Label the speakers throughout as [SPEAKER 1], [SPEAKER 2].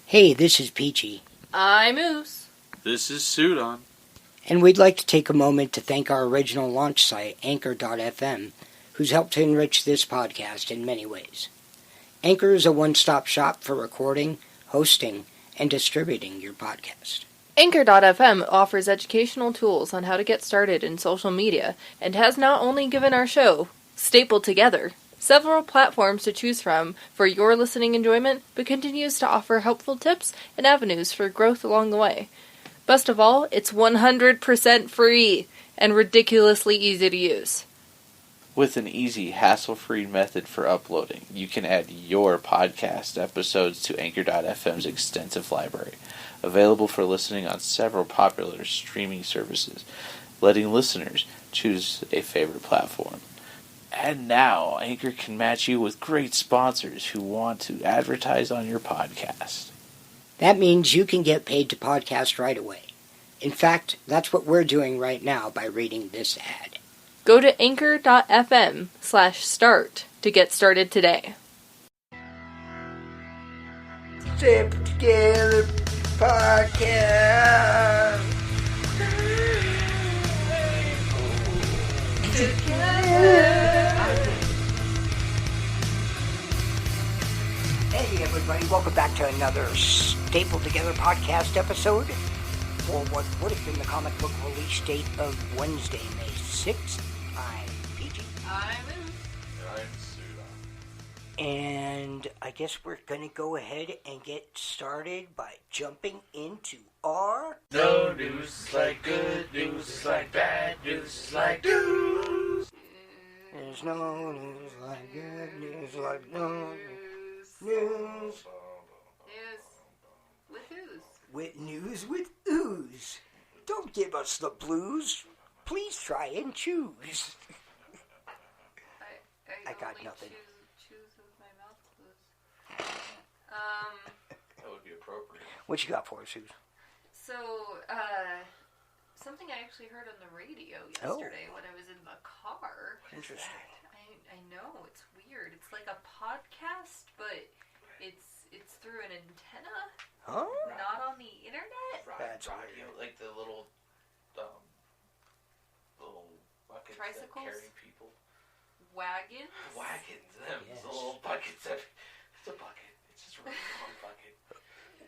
[SPEAKER 1] Hey, this is Peachy.
[SPEAKER 2] I'm Moose.
[SPEAKER 3] This is Sudan.
[SPEAKER 1] And we'd like to take a moment to thank our original launch site, Anchor.fm, who's helped to enrich this podcast in many ways. Anchor is a one-stop shop for recording, hosting, and distributing your podcast.
[SPEAKER 2] Anchor.fm offers educational tools on how to get started in social media and has not only given our show, stapled together, several platforms to choose from for your listening enjoyment, but continues to offer helpful tips and avenues for growth along the way. Best of all, it's 100% free and ridiculously easy to use.
[SPEAKER 3] With an easy, hassle-free method for uploading, you can add your podcast episodes to Anchor.fm's extensive library, available for listening on several popular streaming services, letting listeners choose a favorite platform. And now, Anchor can match you with great sponsors who want to advertise on your podcast.
[SPEAKER 1] That means you can get paid to podcast right away. In fact, that's what we're doing right now by reading this ad.
[SPEAKER 2] Go to anchor.fm/start to get started today.
[SPEAKER 1] Step Together Podcast. Hey everybody, welcome back to another Stapled Together podcast episode for what would have been the comic book release date of Wednesday, May 6th. I'm PG.
[SPEAKER 2] I'm
[SPEAKER 3] Sudan.
[SPEAKER 1] And I guess we're going to go ahead and get started by jumping into our...
[SPEAKER 3] No news like good news, like bad news, like news.
[SPEAKER 1] There's no news like good news, like no news.
[SPEAKER 2] With who's?
[SPEAKER 1] With news with ooze. Don't give us the blues. Please try and choose. I got nothing.
[SPEAKER 2] Choose with my mouth closed.
[SPEAKER 3] That would be appropriate.
[SPEAKER 1] What you got for us, Suze?
[SPEAKER 2] So, something I actually heard on the radio yesterday when I was in the car.
[SPEAKER 1] Interesting.
[SPEAKER 2] I know, it's weird. It's like a podcast, but it's through an antenna,
[SPEAKER 1] Huh?
[SPEAKER 2] not on the internet.
[SPEAKER 1] That's
[SPEAKER 3] radio, like the little buckets
[SPEAKER 2] Tricycles?
[SPEAKER 3] that carry people.
[SPEAKER 2] Wagons.
[SPEAKER 3] Them.
[SPEAKER 1] Yes.
[SPEAKER 3] The little buckets. It's a bucket. It's just a really long bucket.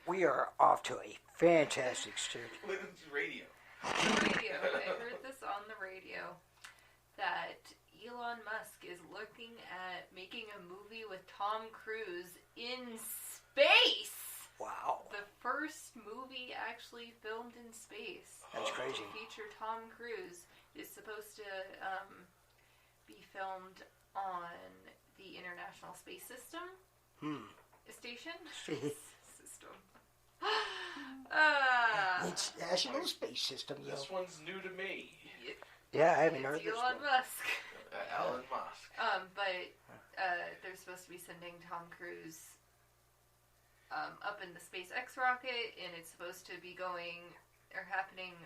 [SPEAKER 1] We are off to a fantastic start.
[SPEAKER 3] It's radio.
[SPEAKER 2] Radio. I heard this on the radio that Elon Musk is looking at making a movie with Tom Cruise in space.
[SPEAKER 1] Wow.
[SPEAKER 2] The first movie actually filmed in space.
[SPEAKER 1] That's crazy.
[SPEAKER 2] Feature Tom Cruise is supposed to be filmed on the International Space System station. System.
[SPEAKER 1] It's National Space System, yo.
[SPEAKER 3] This one's new to me.
[SPEAKER 1] Yeah, I haven't heard
[SPEAKER 2] It's
[SPEAKER 1] this
[SPEAKER 2] Elon
[SPEAKER 1] one.
[SPEAKER 2] Musk.
[SPEAKER 3] Elon Musk.
[SPEAKER 2] But they're supposed to be sending Tom Cruise up in the SpaceX rocket, and it's supposed to be happening,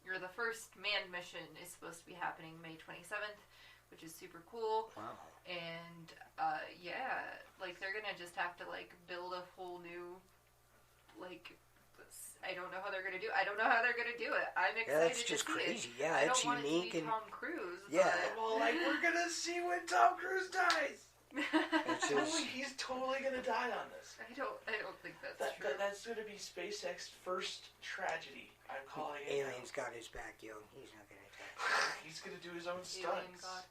[SPEAKER 2] or the first manned mission is supposed to be happening May 27th, which is super cool.
[SPEAKER 1] Wow.
[SPEAKER 2] And, they're gonna just have to, build a whole new, I don't know how they're gonna do it. I don't know how they're gonna do it. I'm excited
[SPEAKER 1] That's just
[SPEAKER 2] to see
[SPEAKER 1] crazy.
[SPEAKER 2] it.
[SPEAKER 1] Yeah,
[SPEAKER 2] I
[SPEAKER 1] it's
[SPEAKER 2] don't want
[SPEAKER 1] unique
[SPEAKER 2] it to be
[SPEAKER 1] and
[SPEAKER 2] Tom Cruise.
[SPEAKER 1] yeah.
[SPEAKER 3] Well, we're gonna see when Tom Cruise dies.
[SPEAKER 1] It's just,
[SPEAKER 3] He's totally gonna die on this.
[SPEAKER 2] I don't think that's true.
[SPEAKER 3] That's gonna be SpaceX's first tragedy. I'm calling it.
[SPEAKER 1] alien's got his back, yo. He's not gonna attack.
[SPEAKER 3] He's gonna do his own
[SPEAKER 2] Alien
[SPEAKER 3] stunts.
[SPEAKER 2] God.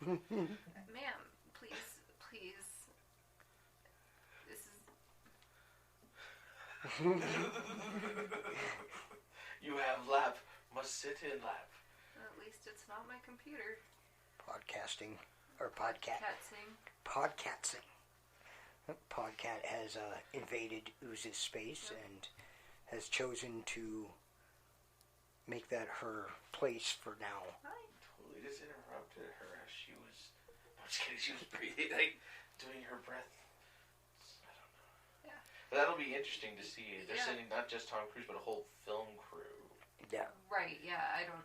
[SPEAKER 2] Ma'am, please. This is...
[SPEAKER 3] You have lab. Must sit in lab.
[SPEAKER 2] At least it's not my computer.
[SPEAKER 1] Podcasting. Or podcat.
[SPEAKER 2] Catsing.
[SPEAKER 1] Podcatsing. Podcat has invaded Ooze's space and has chosen to make that her place for now.
[SPEAKER 2] Hi.
[SPEAKER 3] Totally just interrupted her as she was... I'm just kidding, she was breathing, doing her breath. I don't know.
[SPEAKER 2] Yeah.
[SPEAKER 3] But that'll be interesting to see. They're sending not just Tom Cruise, but a whole film crew.
[SPEAKER 1] Yeah.
[SPEAKER 2] Right, yeah, I don't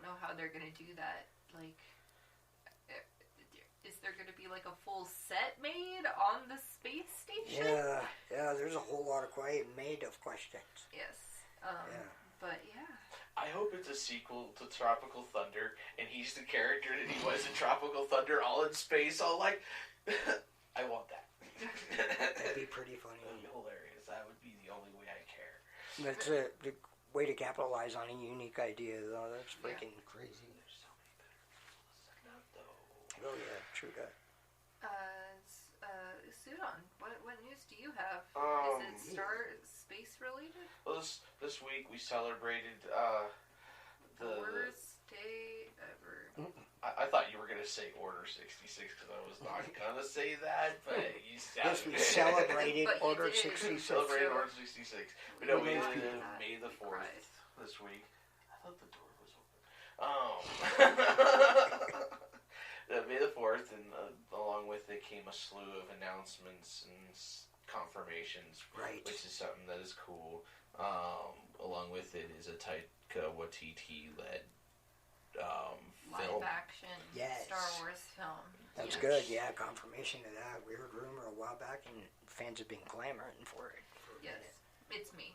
[SPEAKER 2] know how they're gonna do that. is there going to be like a full set made on the space station?
[SPEAKER 1] Yeah, there's a whole lot of made of questions.
[SPEAKER 2] Yes. But yeah.
[SPEAKER 3] I hope it's a sequel to Tropical Thunder, and he's the character that he was in Tropical Thunder, all in space, all like, I want that.
[SPEAKER 1] That'd be pretty funny.
[SPEAKER 3] That would be hilarious. That would be the only way I care.
[SPEAKER 1] That's a way to capitalize on a unique idea, though. That's freaking crazy.
[SPEAKER 3] There's so many better people to suck it up, though.
[SPEAKER 1] Oh yeah, true that.
[SPEAKER 2] Sudan, what news do you have? Is it space related?
[SPEAKER 3] Well, this week we celebrated
[SPEAKER 2] the worst day ever.
[SPEAKER 3] I thought you were going to say Order 66 because I was not going to say that, but you sounded...
[SPEAKER 1] Yes, we celebrated Order 66.
[SPEAKER 3] Celebrated Order 66. But no, we did May the 4th this week. I thought the door was open. May the 4th, and along with it came a slew of announcements and confirmations,
[SPEAKER 1] right?
[SPEAKER 3] Which is something that is cool. Along with it is a Taika Waititi-led film.
[SPEAKER 2] Live-action Star Wars film.
[SPEAKER 1] That's good, yeah, confirmation of that. We heard rumor a while back, and fans have been clamoring for it.
[SPEAKER 2] Yes, it's me.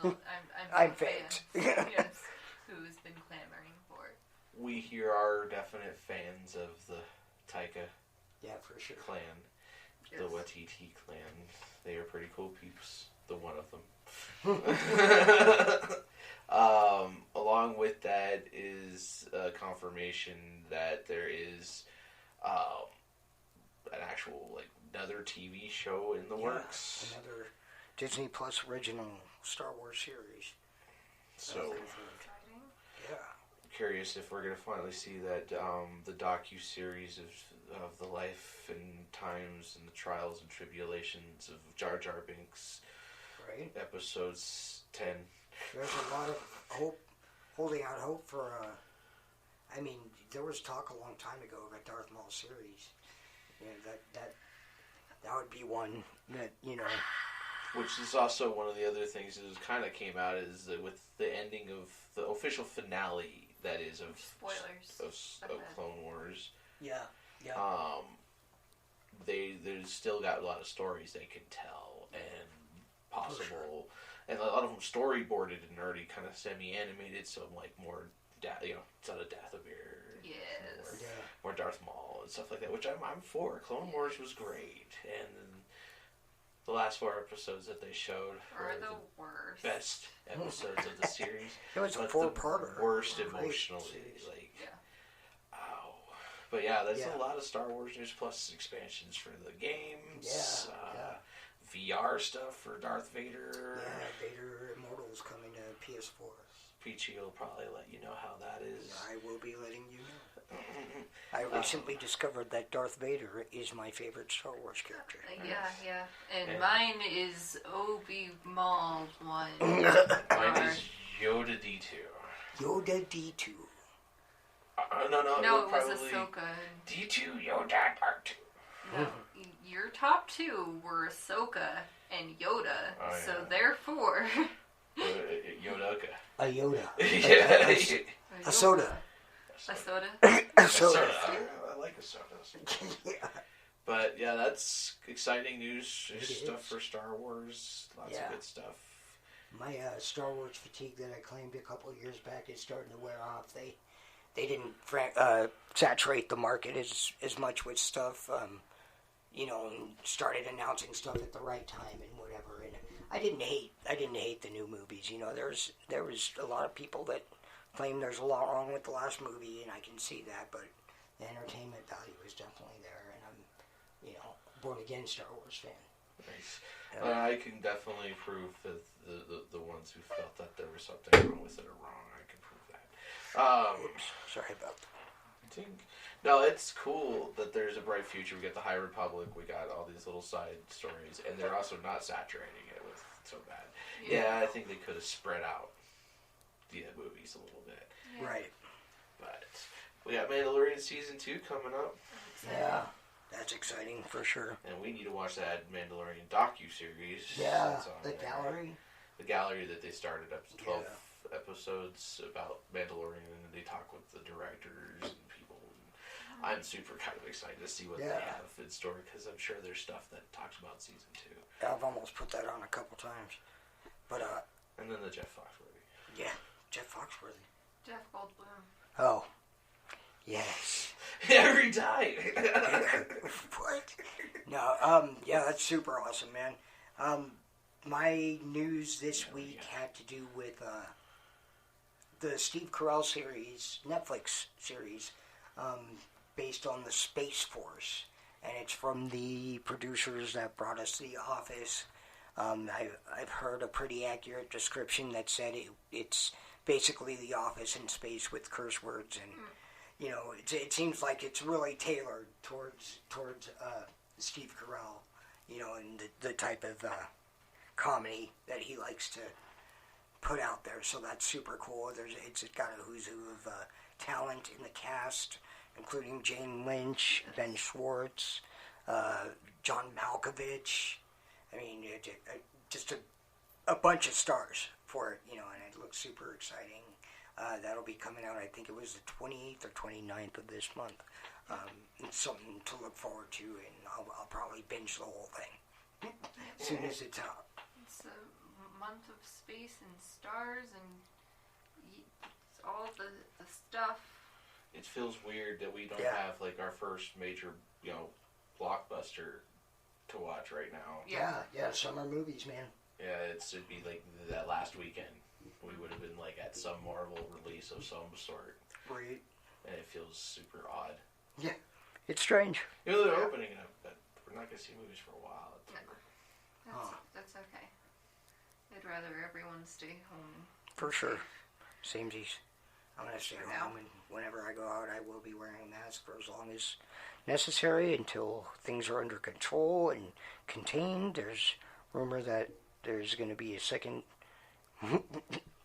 [SPEAKER 2] I'm
[SPEAKER 1] I'm fans.
[SPEAKER 2] Yes, who's been clamoring for it.
[SPEAKER 3] We here are definite fans of the Taika
[SPEAKER 1] for sure.
[SPEAKER 3] clan, the Waititi clan. They are pretty cool peeps, the one of them. Along with that is a confirmation that there is an actual another TV show in the works.
[SPEAKER 1] Another Disney Plus original Star Wars series.
[SPEAKER 3] So,
[SPEAKER 1] yeah.
[SPEAKER 3] Curious if we're going to finally see that the docu-series of the life and times and the trials and tribulations of Jar Jar Binks.
[SPEAKER 1] Right.
[SPEAKER 3] Episodes 10.
[SPEAKER 1] There's a lot of hope, holding out hope for, there was talk a long time ago of a Darth Maul series. That would be one that,
[SPEAKER 3] Which is also one of the other things that kind of came out is that with the ending of the official finale, that is, of
[SPEAKER 2] spoilers
[SPEAKER 3] of Clone Wars.
[SPEAKER 1] Yeah.
[SPEAKER 3] They've still got a lot of stories they can tell and possible, and a lot of them storyboarded and already kind of semi-animated. So I'm like more, instead of Dathomir, more Darth Maul and stuff like that, which I'm for. Clone Wars was great, and the last 4 episodes that they showed
[SPEAKER 2] were the worst.
[SPEAKER 3] Best episodes of the series.
[SPEAKER 1] It was a 4-parter.
[SPEAKER 3] Worst emotionally, ow. But yeah, that's a lot of Star Wars news plus expansions for the games. VR stuff for Darth Vader.
[SPEAKER 1] Yeah, Vader Immortals coming to PS4.
[SPEAKER 3] Peachy will probably let you know how that is.
[SPEAKER 1] I will be letting you know. I recently discovered that Darth Vader is my favorite Star Wars character.
[SPEAKER 2] Yeah. And mine is Obi-Maul 1.
[SPEAKER 3] Mine is Yoda D2.
[SPEAKER 1] Yoda D2.
[SPEAKER 3] No,
[SPEAKER 2] it was Ahsoka.
[SPEAKER 3] D2 Yoda Part 2.
[SPEAKER 2] No, your top 2 were Ahsoka and Yoda, so therefore...
[SPEAKER 3] Yoda.
[SPEAKER 1] A Yoda.
[SPEAKER 3] A
[SPEAKER 1] soda.
[SPEAKER 2] A soda?
[SPEAKER 1] A soda.
[SPEAKER 3] I like a soda. Yeah. But yeah, that's exciting news. Stuff for Star Wars. Lots of good stuff.
[SPEAKER 1] My Star Wars fatigue that I claimed a couple of years back is starting to wear off. They didn't saturate the market as much with stuff. And started announcing stuff at the right time and whatever. And I didn't hate the new movies. There was a lot of people that claim there's a lot wrong with the last movie, and I can see that. But the entertainment value is definitely there, and I'm, born again Star Wars fan.
[SPEAKER 3] Nice. I can definitely prove that the ones who felt that there was something wrong with it are wrong. I can prove that.
[SPEAKER 1] Oops, sorry about that.
[SPEAKER 3] No, it's cool that there's a bright future. We got the High Republic. We got all these little side stories, and they're also not saturating it with so bad. Yeah, I think they could have spread out the movies a little bit.
[SPEAKER 2] Yeah.
[SPEAKER 1] Right.
[SPEAKER 3] But we got Mandalorian Season 2 coming up.
[SPEAKER 1] Yeah, that's exciting for sure.
[SPEAKER 3] And we need to watch that Mandalorian docu-series.
[SPEAKER 1] Yeah, the gallery.
[SPEAKER 3] The gallery that they started up to 12 episodes about Mandalorian, and they talk with the directors and people. And I'm super kind of excited to see what they have in store, because I'm sure there's stuff that talks about season 2.
[SPEAKER 1] Yeah, I've almost put that on a couple times. But,
[SPEAKER 3] and then the Jeff Foxworthy.
[SPEAKER 1] Yeah, Jeff Foxworthy.
[SPEAKER 2] Jeff Goldblum.
[SPEAKER 1] Oh. Yes.
[SPEAKER 3] Every time.
[SPEAKER 1] What? No, yeah, that's super awesome, man. My news this week had to do with the Steve Carell series, Netflix series, based on the Space Force. And it's from the producers that brought us The Office. I've heard a pretty accurate description that said it's basically The Office in space with curse words, and you know, it seems like it's really tailored towards Steve Carell, you know, and the type of comedy that he likes to put out there. So that's super cool. It's got a who's who of talent in the cast, including Jane Lynch, Ben Schwartz, John Malkovich. I mean, just a bunch of stars for it, you know, and it looks super exciting. That'll be coming out, I think it was the 28th or 29th of this month. It's something to look forward to, and I'll probably binge the whole thing as soon as it's out.
[SPEAKER 2] It's a month of space and stars, and it's all the stuff.
[SPEAKER 3] It feels weird that we don't have, like, our first major, you know, blockbuster to watch right now.
[SPEAKER 1] Yeah, summer movies, man.
[SPEAKER 3] Yeah, it'd be like that last weekend. We would have been like at some Marvel release of some sort.
[SPEAKER 1] Right.
[SPEAKER 3] And it feels super odd.
[SPEAKER 1] Yeah, it's strange.
[SPEAKER 3] You know, they're opening it up, but we're not going to see movies for a while.
[SPEAKER 2] That's okay. I'd rather everyone stay home.
[SPEAKER 1] For sure. Samesies. I'm going to stay home, and whenever I go out, I will be wearing a mask for as long as necessary until things are under control and contained. There's rumor that there's going to be a second,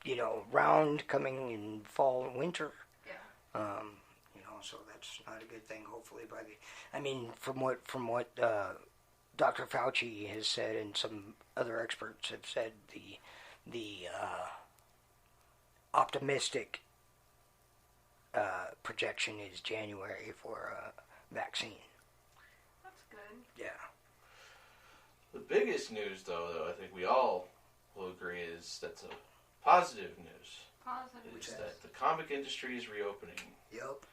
[SPEAKER 1] you know, round coming in fall and winter.
[SPEAKER 2] Yeah.
[SPEAKER 1] You know, so that's not a good thing. Hopefully, from what Dr. Fauci has said, and some other experts have said, the optimistic projection is January for a vaccine.
[SPEAKER 2] That's good.
[SPEAKER 1] Yeah.
[SPEAKER 3] The biggest news, though, I think we all will agree is that's a positive news.
[SPEAKER 2] Positive.
[SPEAKER 3] Is that the comic industry is reopening.
[SPEAKER 1] Yep.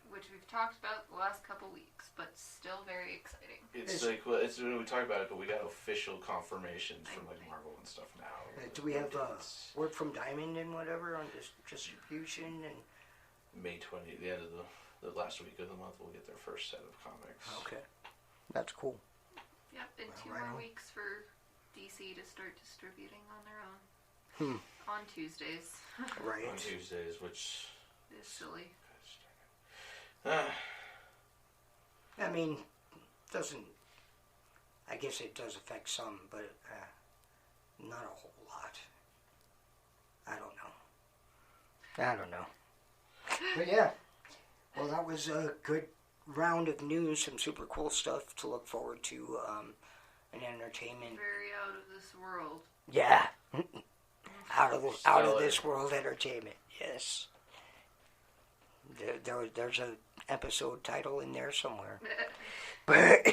[SPEAKER 2] Which we've talked about the last couple weeks, but still very exciting.
[SPEAKER 3] It's like, well, it's when we talk about it, but we got official confirmations from like Marvel and stuff now.
[SPEAKER 1] Do we have word from Diamond and whatever on distribution and?
[SPEAKER 3] May 20, the end of the last week of the month, we'll get their first set of comics.
[SPEAKER 1] Okay, that's cool.
[SPEAKER 2] Yep, and 2 more weeks for DC to start distributing on their own. On Tuesdays.
[SPEAKER 1] Right.
[SPEAKER 3] On Tuesdays, which
[SPEAKER 2] is silly.
[SPEAKER 1] I mean, I guess it does affect some, but not a whole lot. I don't know. But yeah, well, that was a good round of news, some super cool stuff to look forward to, and entertainment.
[SPEAKER 2] Very out of this world.
[SPEAKER 1] Yeah, out of this world entertainment. Yes, there's an episode title in there somewhere. But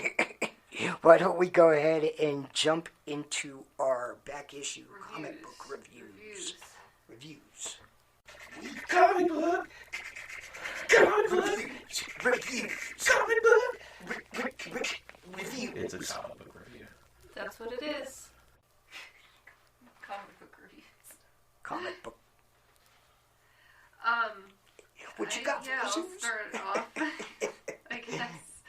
[SPEAKER 1] why don't we go ahead and jump into our back issue comic book reviews? Comic book review.
[SPEAKER 3] It's a comic book review.
[SPEAKER 2] That's what it is. Comic book reviews.
[SPEAKER 1] Comic book. What you got for
[SPEAKER 2] I'll
[SPEAKER 1] us?
[SPEAKER 2] start off, I guess.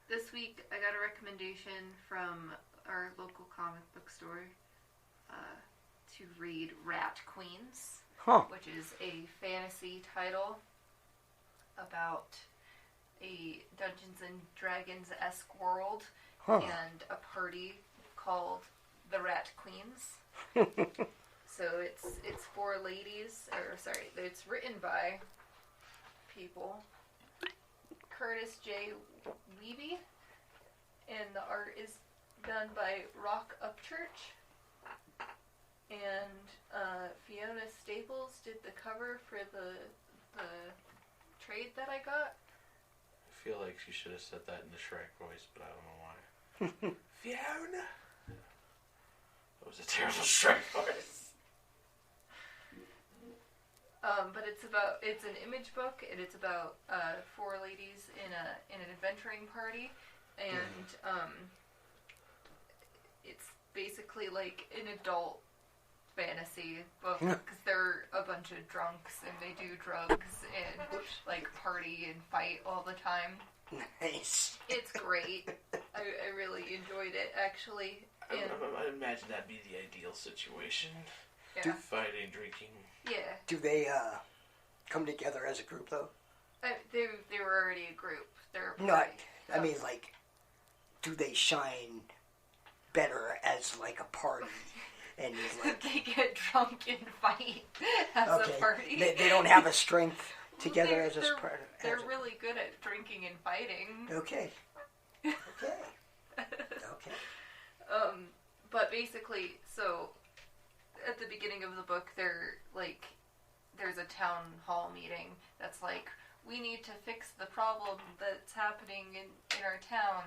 [SPEAKER 2] This week I got a recommendation from our local comic book store to read Rat Queens, which is a fantasy title about a Dungeons and Dragons-esque world and a party called the Rat Queens. So it's for ladies, it's written by people. Curtis J. Weeby, and the art is done by Rock Upchurch. And Fiona Staples did the cover for the trade that I got.
[SPEAKER 3] I feel like she should have said that in the Shrek voice, but I don't know why. Fiona! That was a terrible Shrek voice.
[SPEAKER 2] But it's an image book, and it's about 4 ladies in an adventuring party, and it's basically like an adult fantasy book because they're a bunch of drunks and they do drugs and like party and fight all the time.
[SPEAKER 1] Nice.
[SPEAKER 2] It's great. I really enjoyed it actually. And
[SPEAKER 3] I imagine that'd be the ideal situation.
[SPEAKER 2] yeah.
[SPEAKER 3] Fighting, drinking.
[SPEAKER 2] Yeah.
[SPEAKER 1] Do they come together as a group though?
[SPEAKER 2] They were already a group. They're a
[SPEAKER 1] No,
[SPEAKER 2] party.
[SPEAKER 1] I mean like, do they shine better as like a party? And like,
[SPEAKER 2] they get drunk and fight as a party.
[SPEAKER 1] They don't have a strength together as a party.
[SPEAKER 2] They're really good at drinking and fighting.
[SPEAKER 1] Okay. Okay. Okay.
[SPEAKER 2] But basically, so at the beginning of the book, there's a town hall meeting that's like, we need to fix the problem that's happening in our town,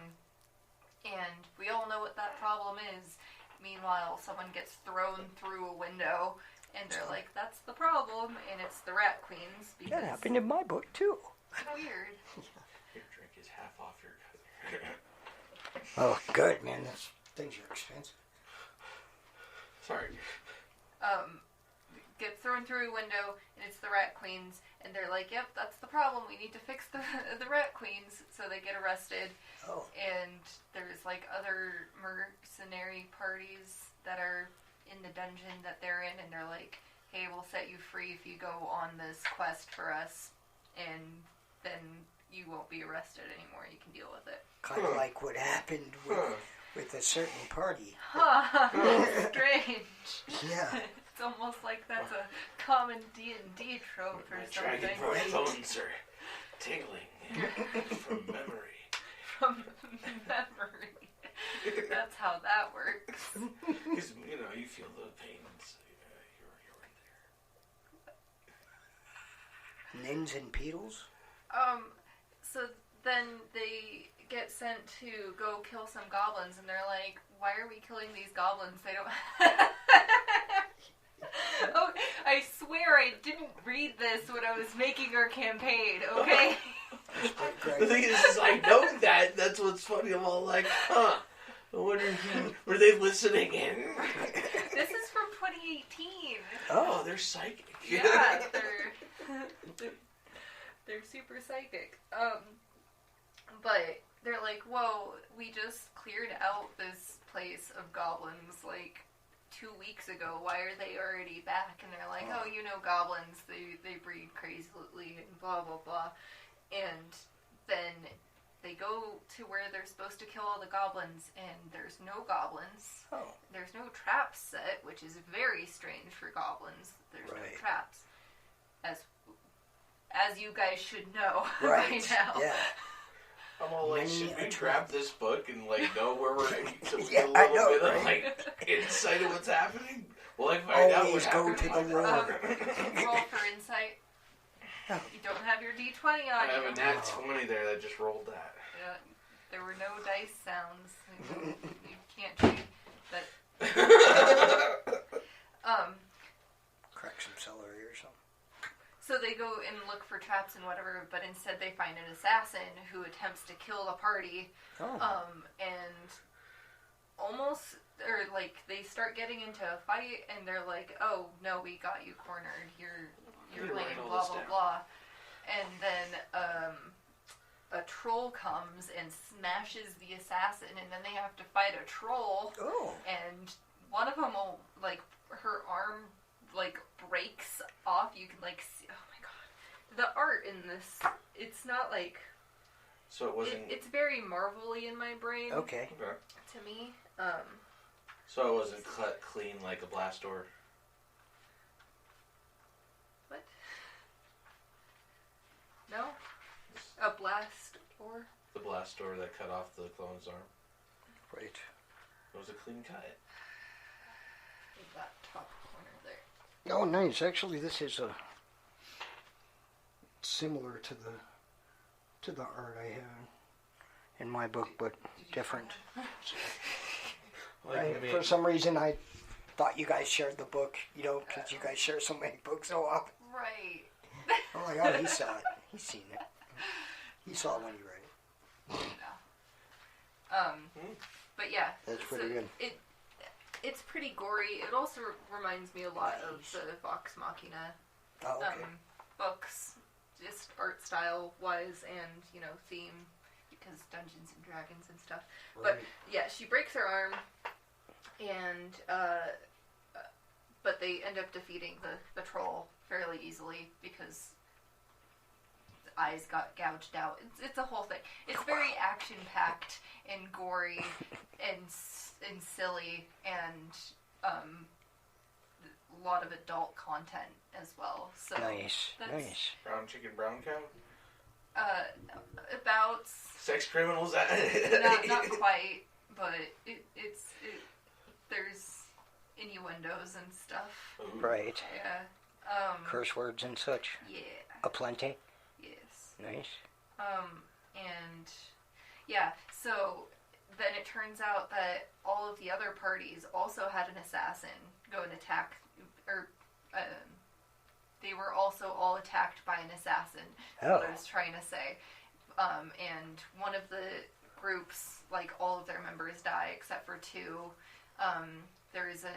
[SPEAKER 2] and we all know what that problem is. Meanwhile, someone gets thrown through a window, and they're like, that's the problem, and it's the Rat Queens. Because
[SPEAKER 1] that happened in my book, too.
[SPEAKER 2] Weird.
[SPEAKER 3] Your drink is half off your cut.
[SPEAKER 1] Oh, good, man. Things are expensive.
[SPEAKER 3] Sorry.
[SPEAKER 2] Gets thrown through a window, and it's the Rat Queens, and they're like, yep, that's the problem, we need to fix the Rat Queens, so they get arrested.
[SPEAKER 1] Oh.
[SPEAKER 2] And there's like other mercenary parties that are in the dungeon that they're in, and they're like, hey, we'll set you free if you go on this quest for us, and then you won't be arrested anymore, you can deal with it.
[SPEAKER 1] Kind of like what happened with a certain party.
[SPEAKER 2] Strange.
[SPEAKER 1] Yeah.
[SPEAKER 2] It's almost like that's a common D&D trope or something.
[SPEAKER 3] My bones are tingling from memory.
[SPEAKER 2] From memory. That's how that works.
[SPEAKER 3] Because, you feel the pain. So, you're right there.
[SPEAKER 1] Nins and Peedles?
[SPEAKER 2] So then they get sent to go kill some goblins, and they're like, why are we killing these goblins? They don't... Oh, I swear I didn't read this when I was making our campaign, okay?
[SPEAKER 3] The thing is I know that. That's what's funny. I'm all like, I wonder were they listening in?
[SPEAKER 2] This is from 2018.
[SPEAKER 3] Oh, they're psychic.
[SPEAKER 2] Yeah, they're super psychic. But they're like, whoa, we just cleared out this place of goblins, like, 2 weeks ago. Why are they already back? And they're like, oh, goblins, they breed crazily and blah, blah, blah. And then they go to where they're supposed to kill all the goblins, and there's no goblins.
[SPEAKER 1] Oh.
[SPEAKER 2] There's no traps set, which is very strange for goblins. There's no traps. As you guys should know right now.
[SPEAKER 1] Yeah.
[SPEAKER 3] I'm all like, should we grab this book and know where we're at? So we
[SPEAKER 1] Yeah,
[SPEAKER 3] get a little
[SPEAKER 1] I know,
[SPEAKER 3] bit of insight of what's happening? Will I find out what
[SPEAKER 1] Always go
[SPEAKER 3] happened?
[SPEAKER 1] to the lore.
[SPEAKER 2] Roll for insight. You don't have your D20 on you.
[SPEAKER 3] I have a nat 20 there that just rolled that.
[SPEAKER 2] Yeah, there were no dice sounds. You can't cheat. But
[SPEAKER 1] Crack some celery or something.
[SPEAKER 2] so they go and look for traps and whatever, but instead they find an assassin who attempts to kill the party.
[SPEAKER 1] Oh.
[SPEAKER 2] And almost, or they start getting into a fight, and they're like, "Oh no, we got you cornered. You're lame, blah blah blah." And then a troll comes and smashes the assassin, and then they have to fight a troll.
[SPEAKER 1] Oh.
[SPEAKER 2] And one of them will her arm breaks off. You can see. Oh my god, the art in this. It's not
[SPEAKER 3] So it wasn't.
[SPEAKER 2] It's very Marvel-y in my brain.
[SPEAKER 1] Okay.
[SPEAKER 2] To me.
[SPEAKER 3] So it wasn't cut clean like a blast door.
[SPEAKER 2] What? No? A blast or?
[SPEAKER 3] The blast door that cut off the clone's arm.
[SPEAKER 1] Right.
[SPEAKER 3] It was a clean cut.
[SPEAKER 2] That top corner there.
[SPEAKER 1] Oh, nice. Actually, this is a similar to the art I have in my book, but different. For some reason, I thought you guys shared the book, because you guys share so many books so often.
[SPEAKER 2] Right.
[SPEAKER 1] I'm like, oh, he saw it. He's seen it. He saw it when he read it.
[SPEAKER 2] But yeah.
[SPEAKER 1] That's pretty good.
[SPEAKER 2] It's pretty gory. It also reminds me a lot of the Vox Machina books, just art style wise and, theme, because Dungeons and Dragons and stuff. Right. But yeah, she breaks her arm, and but they end up defeating the troll fairly easily because the eyes got gouged out. It's a whole thing. It's very action packed and gory and silly, and a lot of adult content as well. So
[SPEAKER 1] nice.
[SPEAKER 3] Brown chicken, brown cow.
[SPEAKER 2] About
[SPEAKER 3] sex criminals.
[SPEAKER 2] not quite, but it's there's innuendos and stuff.
[SPEAKER 1] Right.
[SPEAKER 2] Yeah.
[SPEAKER 1] Curse words and such.
[SPEAKER 2] Yeah.
[SPEAKER 1] Aplenty.
[SPEAKER 2] Yes.
[SPEAKER 1] Nice.
[SPEAKER 2] And yeah, so then it turns out that all of the other parties also had an assassin go and attack, or they were also all attacked by an assassin. That's what I was trying to say. And one of the groups, like, all of their members die except for two. There is a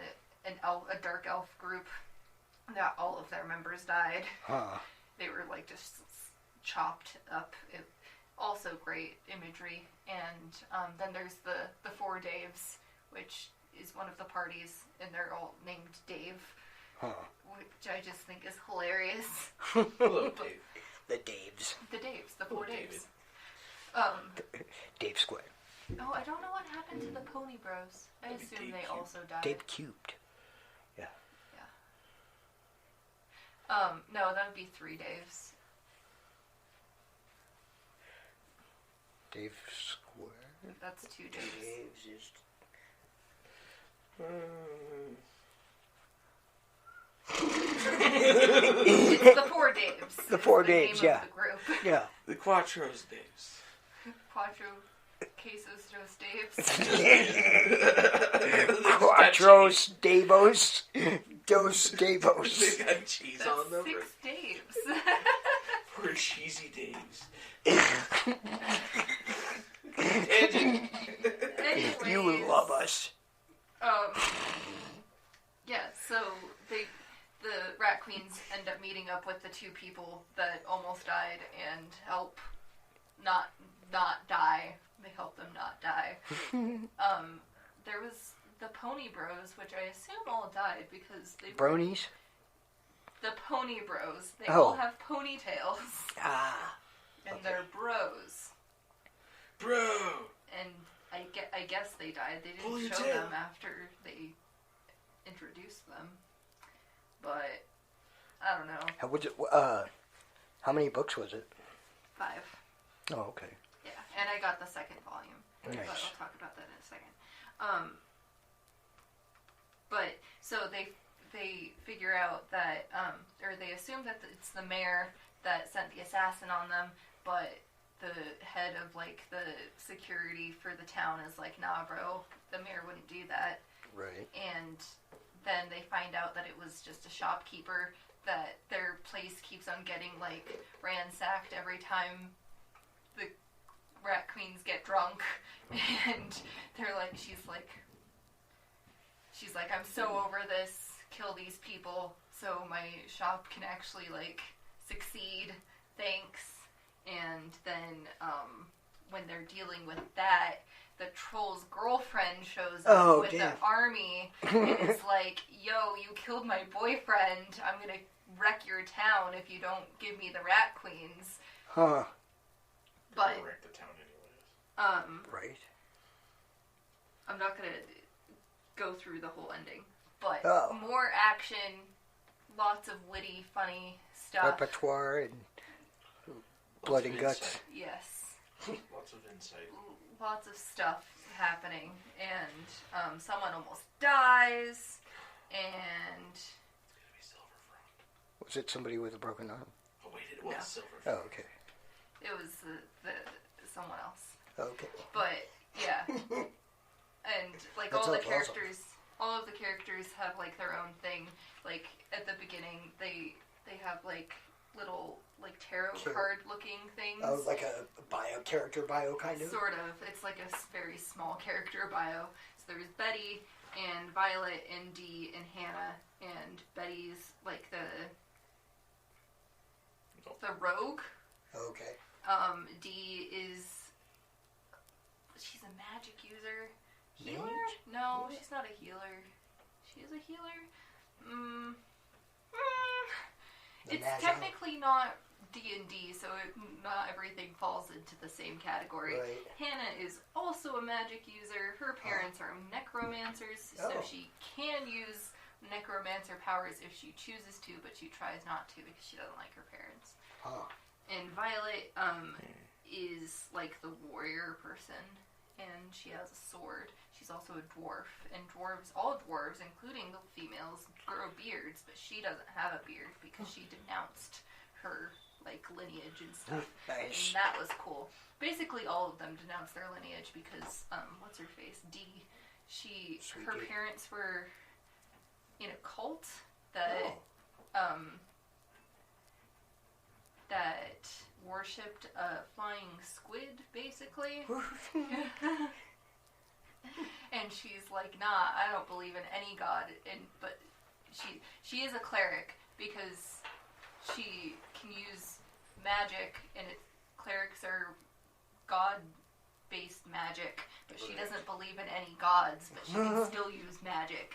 [SPEAKER 2] dark elf group that all of their members died.
[SPEAKER 1] Huh.
[SPEAKER 2] They were, like, just chopped up. Also great imagery. And then there's the four Daves, which is one of the parties, and they're all named Dave.
[SPEAKER 1] Huh.
[SPEAKER 2] Which I just think is hilarious.
[SPEAKER 3] Hello, Dave.
[SPEAKER 1] The Daves.
[SPEAKER 2] The four Daves.
[SPEAKER 1] Dave Square.
[SPEAKER 2] Oh, I don't know what happened to the Pony Bros. I assume they also died.
[SPEAKER 1] Dave Cubed. Yeah.
[SPEAKER 2] No, that would be three Daves.
[SPEAKER 1] Dave Square?
[SPEAKER 2] That's two Daves.
[SPEAKER 1] Daves is...
[SPEAKER 2] It's the four Daves.
[SPEAKER 1] The four Daves, yeah.
[SPEAKER 2] The group.
[SPEAKER 1] Yeah.
[SPEAKER 3] The Quattros Daves.
[SPEAKER 2] Quattro Quesos Dos Daves.
[SPEAKER 1] Quattros Davos. Dos Davos.
[SPEAKER 3] They got cheese
[SPEAKER 2] That's
[SPEAKER 3] on them.
[SPEAKER 2] 6 Daves.
[SPEAKER 3] Poor cheesy Daves. Tangent.
[SPEAKER 2] Anyways,
[SPEAKER 1] You love us.
[SPEAKER 2] Yeah, so the Rat Queens end up meeting up with the two people that almost died and help not die. They help them not die. There was the Pony Bros, which I assume all died because they
[SPEAKER 1] Bronies?
[SPEAKER 2] The Pony Bros. They all have ponytails. And they're bros.
[SPEAKER 3] Bro!
[SPEAKER 2] And I guess they died. They
[SPEAKER 3] Pull
[SPEAKER 2] didn't
[SPEAKER 3] your
[SPEAKER 2] show
[SPEAKER 3] tail.
[SPEAKER 2] them after they introduced them. But I don't know.
[SPEAKER 1] How many books was it?
[SPEAKER 2] 5.
[SPEAKER 1] Oh, okay.
[SPEAKER 2] Yeah, and I got the second volume.
[SPEAKER 1] Nice.
[SPEAKER 2] But I'll talk about that in a second. But so they figure out that, or they assume that it's the mayor that sent the assassin on them, but the head of, like, the security for the town is like, nah, bro, the mayor wouldn't do that.
[SPEAKER 1] Right.
[SPEAKER 2] And then they find out that it was just a shopkeeper, that their place keeps on getting, like, ransacked every time the Rat Queens get drunk. And they're like, she's like, I'm so over this, kill these people so my shop can actually, like, succeed, thanks. And then, when they're dealing with that, the troll's girlfriend shows up with the army, and it's like, yo, you killed my boyfriend, I'm gonna wreck your town if you don't give me the Rat Queens.
[SPEAKER 1] Huh.
[SPEAKER 2] But,
[SPEAKER 3] wreck the town anyways.
[SPEAKER 1] Right.
[SPEAKER 2] I'm not gonna go through the whole ending, but more action, lots of witty, funny stuff.
[SPEAKER 1] Repertoire and blood and guts.
[SPEAKER 2] Yes.
[SPEAKER 3] Lots of insight.
[SPEAKER 2] Lots of stuff happening, and someone almost dies, and...
[SPEAKER 3] It's gonna be Silver Front.
[SPEAKER 1] Was it somebody with a broken arm?
[SPEAKER 3] Oh, wait, it was
[SPEAKER 2] No.
[SPEAKER 3] Silver.
[SPEAKER 1] Oh, okay.
[SPEAKER 2] It was the someone else.
[SPEAKER 1] Okay.
[SPEAKER 2] But yeah, and like
[SPEAKER 1] That
[SPEAKER 2] all the
[SPEAKER 1] sounds
[SPEAKER 2] characters, all of the characters have like their own thing. Like at the beginning, they have like little like tarot card looking things.
[SPEAKER 1] Oh, like a character bio kind of?
[SPEAKER 2] Sort of. It's like a very small character bio. So there's Betty and Violet and Dee and Hannah, and Betty's like the rogue.
[SPEAKER 1] Okay.
[SPEAKER 2] Dee is, she's a magic user. Healer?
[SPEAKER 1] Mage?
[SPEAKER 2] No,
[SPEAKER 1] Yeah.
[SPEAKER 2] she's not a healer. She is a healer? It's technically not D&D, so not everything falls into the same category.
[SPEAKER 1] Right.
[SPEAKER 2] Hannah is also a magic user. Her parents are necromancers, so she can use necromancer powers if she chooses to, but she tries not to because she doesn't like her parents.
[SPEAKER 1] Huh.
[SPEAKER 2] And Violet is like the warrior person, and she has a sword. She's also a dwarf, and all dwarves, including the females, grow beards, but she doesn't have a beard because she denounced her like lineage and stuff.
[SPEAKER 1] Nice.
[SPEAKER 2] And that was cool. Basically, all of them denounced their lineage because what's her face? Dee. Her parents were in a cult that that worshipped a flying squid, basically. And she's like, nah, I don't believe in any god. But she is a cleric because she can use magic, and clerics are god-based magic, but she doesn't believe in any gods, but she can still use magic.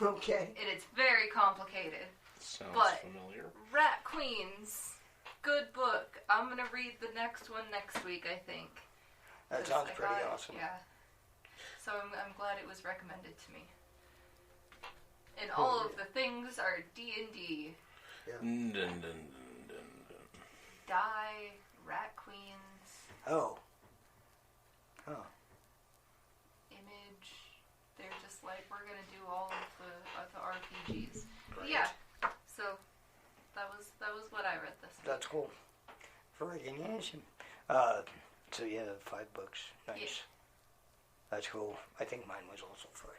[SPEAKER 1] Okay.
[SPEAKER 2] And it's very complicated.
[SPEAKER 3] Sounds familiar.
[SPEAKER 2] Rat Queens, good book. I'm going to read the next one next week, I think.
[SPEAKER 1] That sounds pretty awesome.
[SPEAKER 2] Yeah. So I'm glad it was recommended to me. And all of the things are D&D.
[SPEAKER 1] Yeah.
[SPEAKER 3] Dun, dun, dun, dun, dun.
[SPEAKER 2] Die, Rat Queens,
[SPEAKER 1] Oh.
[SPEAKER 2] Image. They're just like, we're going to do all of the RPGs.
[SPEAKER 1] Right.
[SPEAKER 2] Yeah. So that was what I read this week.
[SPEAKER 1] That's cool. Freaking awesome. So yeah, 5 books. Nice.
[SPEAKER 2] Yeah.
[SPEAKER 1] That's cool. I think mine was also 5.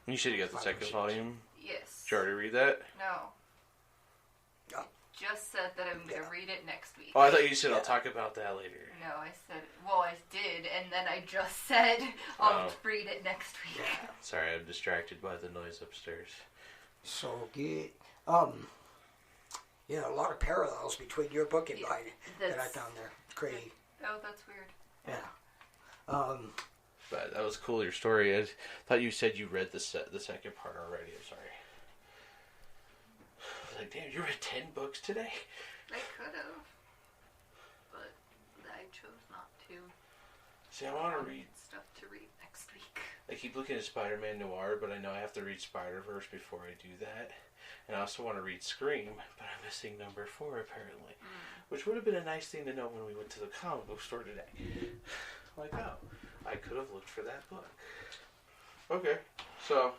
[SPEAKER 3] You said you got the second volume?
[SPEAKER 2] Yes.
[SPEAKER 3] Did you already read that?
[SPEAKER 2] No.
[SPEAKER 1] Oh.
[SPEAKER 2] Just said that I'm going to read it next week.
[SPEAKER 3] Oh, I thought you said I'll talk about that later.
[SPEAKER 2] No, I said, well, I did, and then I just said I'll read it next week.
[SPEAKER 1] Yeah.
[SPEAKER 3] Sorry, I'm distracted by the noise upstairs.
[SPEAKER 1] So good. Yeah, a lot of parallels between your book and mine that I found there. It's crazy.
[SPEAKER 2] Oh, that's weird.
[SPEAKER 1] Yeah.
[SPEAKER 3] But that was cool, your story. I thought you said you read the second part already. I'm sorry. I was like, damn, you read 10 books today?
[SPEAKER 2] I could have, but I chose not to.
[SPEAKER 3] See, I want to read
[SPEAKER 2] stuff to read next week.
[SPEAKER 3] I keep looking at Spider-Man Noir, but I know I have to read Spider-Verse before I do that. And I also want to read Scream, but I'm missing number 4 apparently. Which would have been a nice thing to know when we went to the comic book store today. Like, oh, I could have looked for that book. Okay, so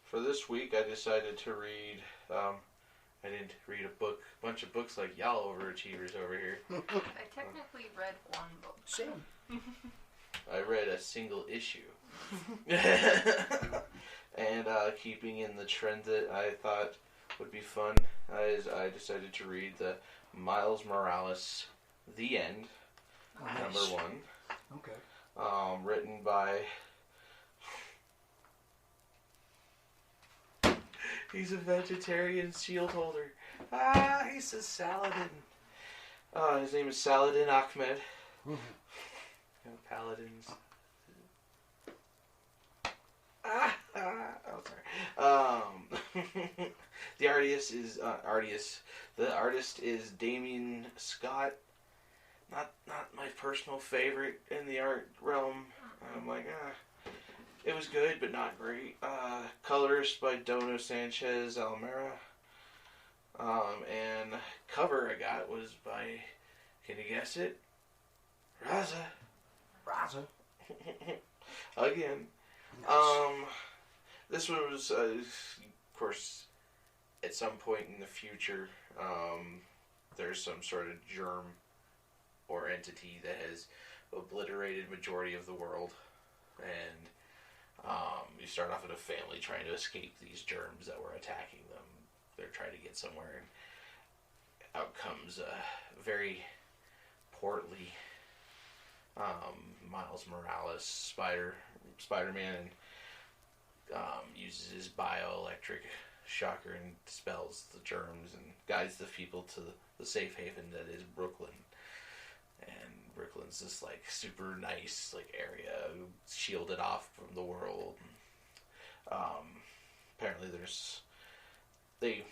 [SPEAKER 3] for this week I decided to read, I didn't read a bunch of books like y'all overachievers over here.
[SPEAKER 2] I technically read one book.
[SPEAKER 1] Same.
[SPEAKER 3] I read a single issue. And keeping in the trend that I thought would be fun, I decided to read the Miles Morales The End, number 1.
[SPEAKER 1] Okay.
[SPEAKER 3] Written by... He's a vegetarian shield holder. He's a Saladin. His name is Saladin Ahmed. Paladins. Oh, sorry. The artist is Damien Scott. Not my personal favorite in the art realm. I'm like, it was good, but not great. Colorist by Dono Sanchez Almera. And cover I got was by, can you guess it? Raza. Again.
[SPEAKER 1] Nice.
[SPEAKER 3] This one was, of course, at some point in the future, there's some sort of germ or entity that has obliterated majority of the world, and you start off in a family trying to escape these germs that were attacking them. They're trying to get somewhere, and out comes a very portly Miles Morales, Spider-Man, and uses his bioelectric shocker and dispels the germs and guides the people to the safe haven that is Brooklyn. And Brooklyn's this like super nice like area shielded off from the world. Apparently they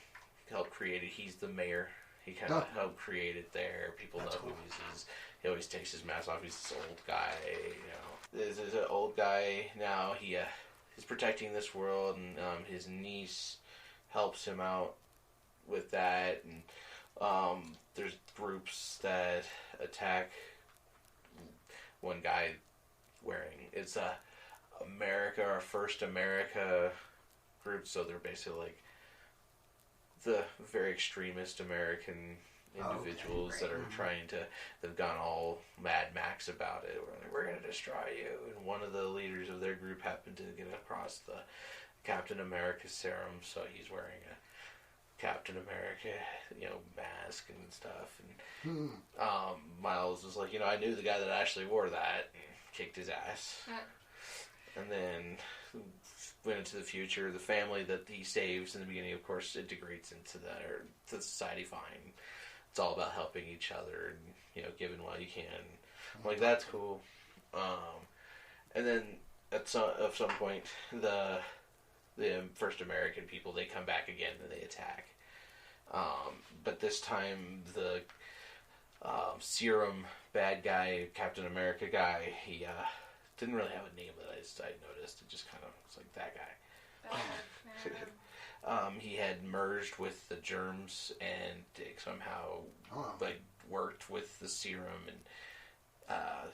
[SPEAKER 3] helped create it. He's the mayor. He kind of helped create it there. People know who he is. He always takes his mask off. He's this old guy, This is an old guy now. He's protecting this world, and his niece helps him out with that. And there's groups that attack one guy it's America, our first America group. So they're basically like the very extremist American individuals that are trying to, they've gone all Mad Max about it. We're going to destroy you. And one of the leaders of their group happened to get across the Captain America serum, so he's wearing a Captain America, mask and stuff. And Miles was like, I knew the guy that actually wore that, and kicked his ass. And then went into the future. The family that he saves in the beginning, of course, integrates into the society fine. It's all about helping each other and, giving while you can. I'm like, that's cool. And then at some point, the first American people, they come back again and they attack. But this time, the serum bad guy, Captain America guy, he didn't really have a name that I noticed. It just kind of was like that guy. He had merged with the germs and somehow worked with the serum, and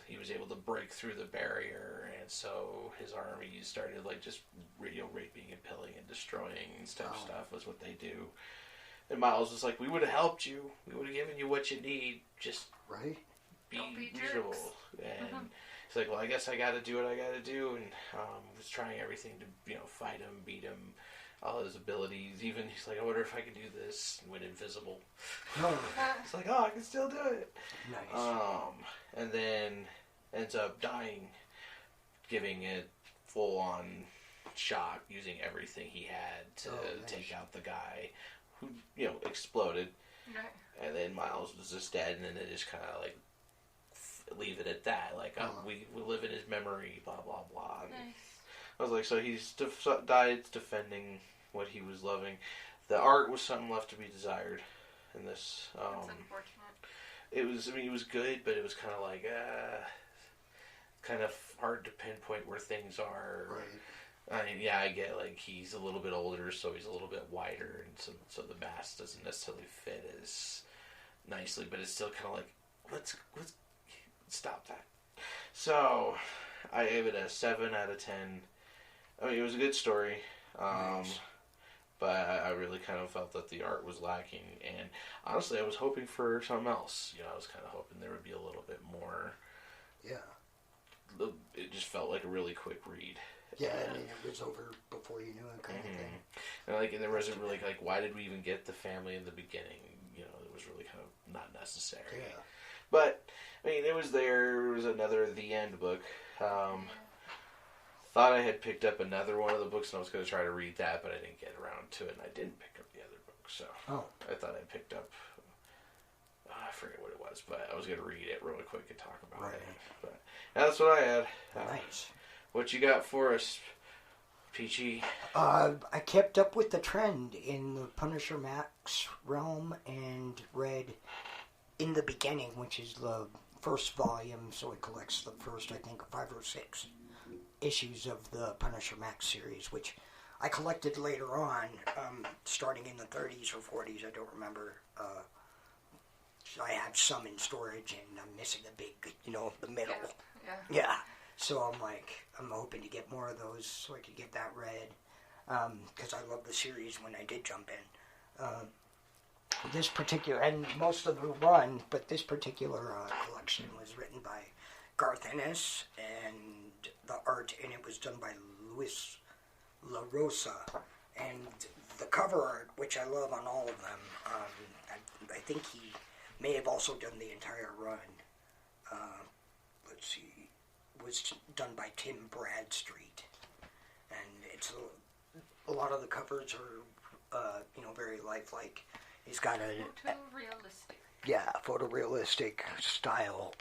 [SPEAKER 3] he was able to break through the barrier, and so his army started just raping and pilling and destroying and stuff was what they do. And Miles was like, we would have helped you. We would have given you what you need. Just be reasonable. And he's like, well, I guess I got to do what I got to do. And was trying everything to, fight him, beat him, all his abilities. Even he's like, I wonder if I can do this. And went invisible. It's like, I can still do it.
[SPEAKER 1] Nice.
[SPEAKER 3] And then ends up dying, giving it full-on shot, using everything he had to take out the guy who, exploded.
[SPEAKER 2] Right.
[SPEAKER 3] And then Miles was just dead, and then they just kind of leave it at that. We live in his memory, blah, blah, blah.
[SPEAKER 2] Nice.
[SPEAKER 3] I was like, so he's died defending what he was loving. The art was something left to be desired in this.
[SPEAKER 2] That's unfortunate.
[SPEAKER 3] It was good, but it was kind of kind of hard to pinpoint where things are.
[SPEAKER 1] Right.
[SPEAKER 3] I mean, I get he's a little bit older, so he's a little bit wider, and so the mask doesn't necessarily fit as nicely, but it's still kind of let's stop that. So I gave it a 7 out of 10. I mean, it was a good story,
[SPEAKER 1] Nice.
[SPEAKER 3] but I really kind of felt that the art was lacking, and honestly, I was hoping for something else. I was kind of hoping there would be a little bit more.
[SPEAKER 1] Yeah.
[SPEAKER 3] It just felt like a really quick read.
[SPEAKER 1] Yeah, I mean, it was over before you knew it, kind of thing.
[SPEAKER 3] And there wasn't really why did we even get the family in the beginning? It was really kind of not necessary.
[SPEAKER 1] Yeah.
[SPEAKER 3] But I mean, it was there. It was another The End book. Thought I had picked up another one of the books, and I was going to try to read that, but I didn't get around to it, and I didn't pick up the other book. So I thought I picked up. I forget what it was, but I was going to read it really quick and talk about it. But that's what I had.
[SPEAKER 1] Nice.
[SPEAKER 3] What you got for us, Peachy?
[SPEAKER 1] I kept up with the trend in the Punisher Max realm and read In the Beginning, which is the first volume, so it collects the first, I think, 5 or 6 issues of the Punisher Max series, which I collected later on, starting in the 30s or 40s, I don't remember. I have some in storage, and I'm missing the big, the middle. Yeah. So I'm hoping to get more of those so I could get that read. Because I love the series when I did jump in. this particular, and most of the run, but this particular collection was written by Garth Ennis, and the art in it was done by Luis La Rosa. And the cover art, which I love on all of them, I think he may have also done the entire run. Let's see, was done by Tim Bradstreet, and it's a lot of the covers are, very lifelike. He's got a photorealistic style.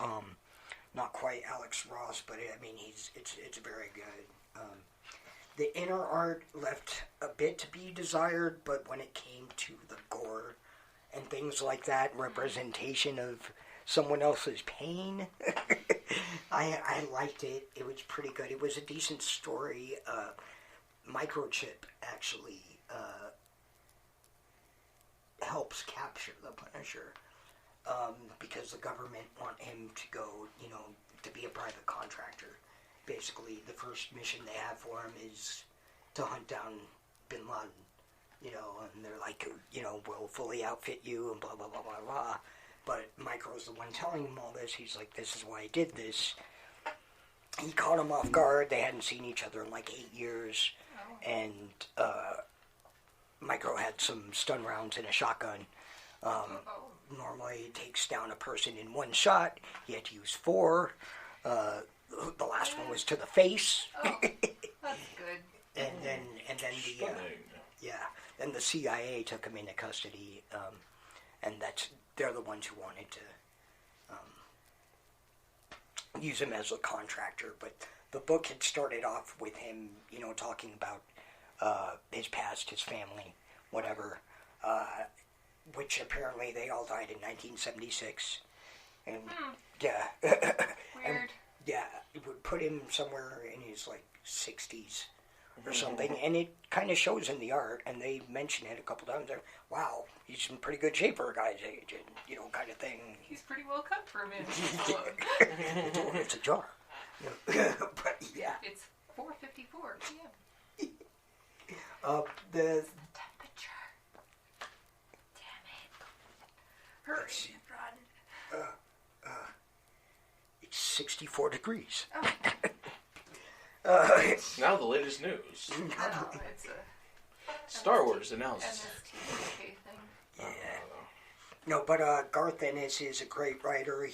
[SPEAKER 1] Not quite Alex Ross, but it's very good. The inner art left a bit to be desired, but when it came to the gore and things like that, representation of someone else's pain, I liked it. It was pretty good. It was a decent story. Microchip actually helps capture the Punisher because the government want him to go, to be a private contractor. Basically, the first mission they have for him is to hunt down Bin Laden, and they're like, we'll fully outfit you and blah, blah, blah, blah, blah. But Micro's the one telling him all this. He's like, this is why I did this. He caught him off guard. They hadn't seen each other in like 8 years. And Micro had some stun rounds in a shotgun. Normally it takes down a person in one shot. He had to use 4. The last one was to the face.
[SPEAKER 2] Oh, that's good.
[SPEAKER 1] and then then the CIA took him into custody, and they're the ones who wanted to use him as a contractor. But the book had started off with him, talking about his past, his family, whatever, which apparently they all died in 1976. And yeah,
[SPEAKER 2] weird.
[SPEAKER 1] Yeah, it would put him somewhere in his, 60s or something, and it kind of shows in the art, and they mention it a couple times. Wow, he's in pretty good shape for a guy's age, and, kind of thing.
[SPEAKER 2] He's pretty well cut for a man.
[SPEAKER 1] It's a jar. But, yeah.
[SPEAKER 2] It's 4:54 p.m.
[SPEAKER 1] The
[SPEAKER 2] temperature. Damn it. Hurry, run.
[SPEAKER 1] It's 64 degrees.
[SPEAKER 2] Oh.
[SPEAKER 3] Now the latest news.
[SPEAKER 2] No, it's a
[SPEAKER 3] Star Wars announced.
[SPEAKER 2] MST thing.
[SPEAKER 1] Yeah. No, but Garth Ennis is a great writer.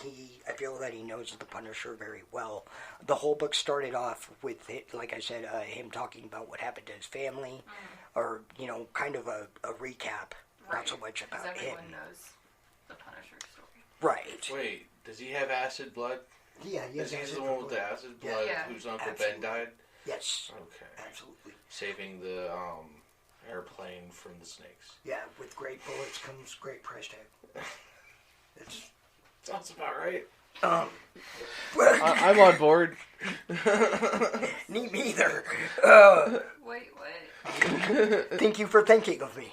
[SPEAKER 1] I feel that he knows the Punisher very well. The whole book started off with, like I said, him talking about what happened to his family, or, kind of a recap, not so much about him.
[SPEAKER 2] Everyone knows the Punisher story.
[SPEAKER 1] Right.
[SPEAKER 3] Wait, does he have acid blood?
[SPEAKER 1] Yeah,
[SPEAKER 3] Is he the one with the acid blood whose Uncle Ben died?
[SPEAKER 1] Yes.
[SPEAKER 3] Okay.
[SPEAKER 1] Absolutely.
[SPEAKER 3] Saving the airplane from the snakes.
[SPEAKER 1] Yeah, with great bullets comes great price tag.
[SPEAKER 3] Sounds about right.
[SPEAKER 2] I'm
[SPEAKER 3] on board.
[SPEAKER 1] Me neither.
[SPEAKER 2] Wait, what?
[SPEAKER 1] Thank you for thinking of me.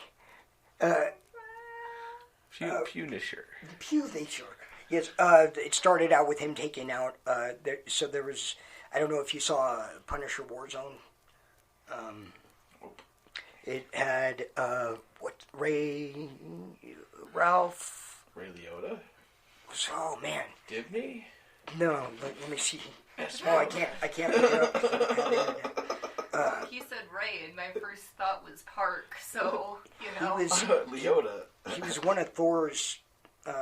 [SPEAKER 3] Punisher.
[SPEAKER 1] Punisher. Yes, it started out with him taking out, there was, I don't know if you saw Punisher Warzone. It had, Ralph?
[SPEAKER 3] Ray Liotta?
[SPEAKER 1] Oh, man.
[SPEAKER 3] Dibney?
[SPEAKER 1] No, let me see. Oh, I can't look it up.
[SPEAKER 2] He said Ray, and my first thought was Park, so,
[SPEAKER 1] He was,
[SPEAKER 3] Liotta.
[SPEAKER 1] He was one of Thor's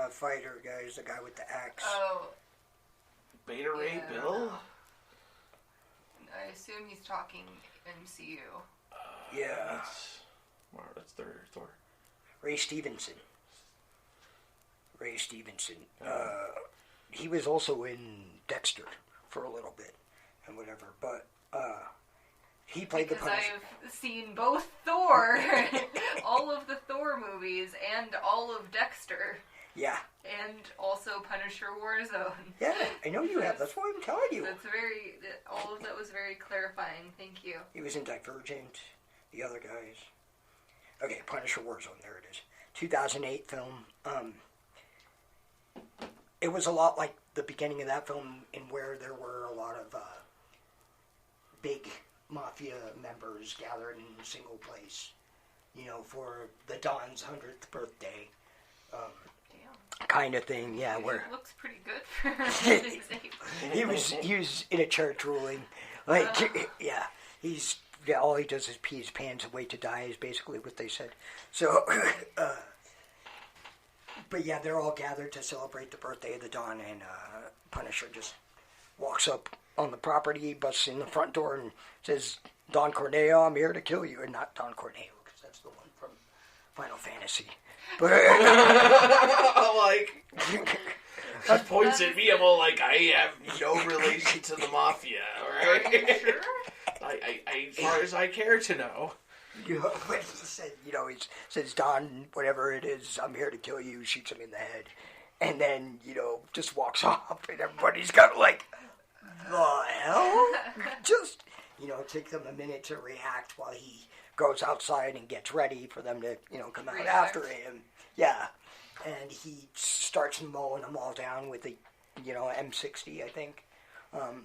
[SPEAKER 1] fighter guys, the guy with the axe.
[SPEAKER 2] Oh.
[SPEAKER 3] Beta Ray Bill?
[SPEAKER 2] I assume he's talking MCU.
[SPEAKER 1] Yeah.
[SPEAKER 3] That's Thor.
[SPEAKER 1] Ray Stevenson. He was also in Dexter for a little bit and whatever, but he played the Punisher.
[SPEAKER 2] I've seen both Thor, all of the Thor movies, and all of Dexter.
[SPEAKER 1] Yeah.
[SPEAKER 2] And also Punisher Warzone.
[SPEAKER 1] Yeah, I know you have. That's why I'm telling you.
[SPEAKER 2] All of that was very clarifying. Thank you.
[SPEAKER 1] He was in Divergent, the other guys. Okay, Punisher Warzone, there it is. 2008 film. It was a lot like the beginning of that film, in where there were a lot of big mafia members gathered in a single place, for the Don's 100th birthday. kind of thing. Yeah, where
[SPEAKER 2] It looks pretty good for his age.
[SPEAKER 1] he was in a church ruling, like all he does is pee his pants and wait to die is basically what they said. So, but yeah, they're all gathered to celebrate the birthday of the Don, and Punisher just walks up on the property, busts in the front door, and says, "Don Corneo, I'm here to kill you," and not Don Corneo because that's the one from Final Fantasy. But
[SPEAKER 4] like, he points at me. I'm all like, I have no relation to the mafia. Right?
[SPEAKER 2] Are you sure?
[SPEAKER 4] As far as I care to know.
[SPEAKER 1] But he said, he says, "Don, whatever it is, I'm here to kill you," shoots him in the head. And then, just walks off, and everybody's got like, the hell? Just, take them a minute to react while he goes outside and gets ready for them to, come out after him. Yeah. And he starts mowing them all down with the, M60, I think. I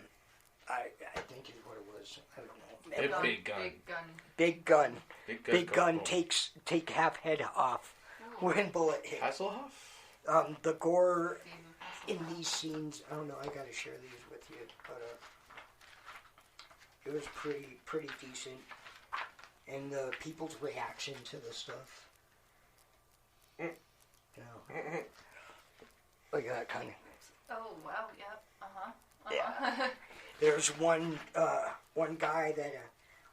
[SPEAKER 1] think is what it was. I don't know.
[SPEAKER 4] Big gun.
[SPEAKER 1] Big gun. Big gun take half head off when bullet hit.
[SPEAKER 4] Hasselhoff?
[SPEAKER 1] The gore in these scenes, I don't know, I gotta share these with you, but it was pretty decent. And the people's reaction to the stuff. Look at that kind of.
[SPEAKER 2] Oh, wow, yep, uh-huh.
[SPEAKER 1] Yeah. There's one guy that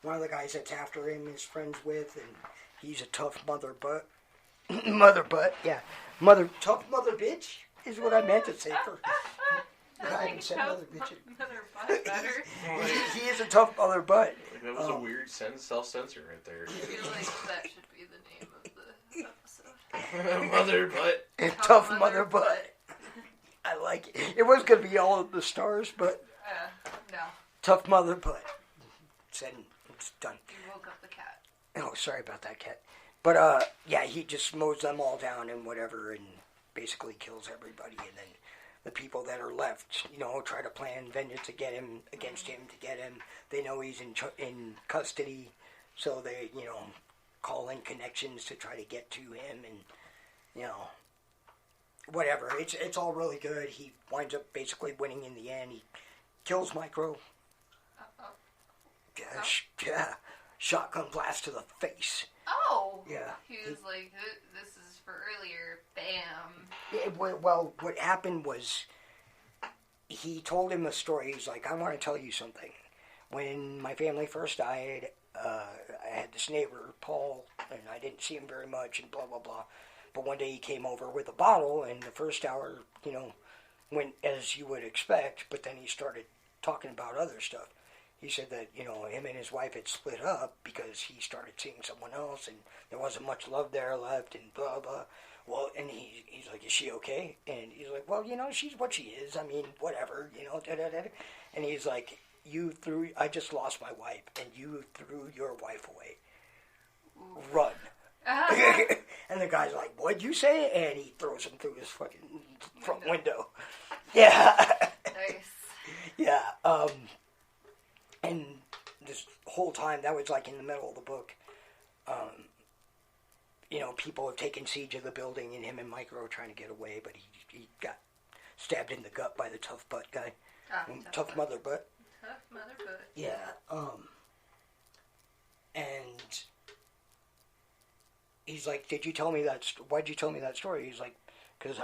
[SPEAKER 1] one of the guys that's after him is friends with, and he's a tough mother butt. Tough mother bitch is what I meant to say. I haven't said mother bitch.
[SPEAKER 2] Mother butt better.
[SPEAKER 1] He is a tough mother butt.
[SPEAKER 4] That was a weird self-censor right there.
[SPEAKER 2] I feel like that should be the name of the episode.
[SPEAKER 4] Mother butt.
[SPEAKER 1] Tough mother butt. I like it. It was going to be all of the stars, but
[SPEAKER 2] no.
[SPEAKER 1] tough mother butt. It's done.
[SPEAKER 2] You woke up the cat.
[SPEAKER 1] Oh, sorry about that, cat. But, he just mows them all down and whatever and basically kills everybody. And then the people that are left, try to plan vengeance against him to get him. They know he's in custody, so they, call in connections to try to get to him and, whatever. It's all really good. He winds up basically winning in the end. He kills Micro. Yeah, shotgun blast to the face.
[SPEAKER 2] Oh!
[SPEAKER 1] Yeah.
[SPEAKER 2] He was like, this is for earlier. Bam.
[SPEAKER 1] Well, what happened was he told him a story. He's like, I want to tell you something. When my family first died, I had this neighbor, Paul, and I didn't see him very much and blah, blah, blah. But one day he came over with a bottle, and the first hour, went as you would expect, but then he started talking about other stuff. He said that, him and his wife had split up because he started seeing someone else and there wasn't much love there left and blah, blah. Well, and he's like, is she okay? And he's like, well, she's what she is. I mean, whatever, da-da-da. And he's like, I just lost my wife and you threw your wife away. Run. And the guy's like, what'd you say? And he throws him through his fucking front window. Yeah.
[SPEAKER 2] Nice.
[SPEAKER 1] Yeah, and this whole time, that was like in the middle of the book, people have taken siege of the building and him and Micro are trying to get away, but he got stabbed in the gut by the tough butt guy. Tough mother butt.
[SPEAKER 2] Tough mother butt.
[SPEAKER 1] Yeah, and he's like, why'd you tell me that story? He's like, because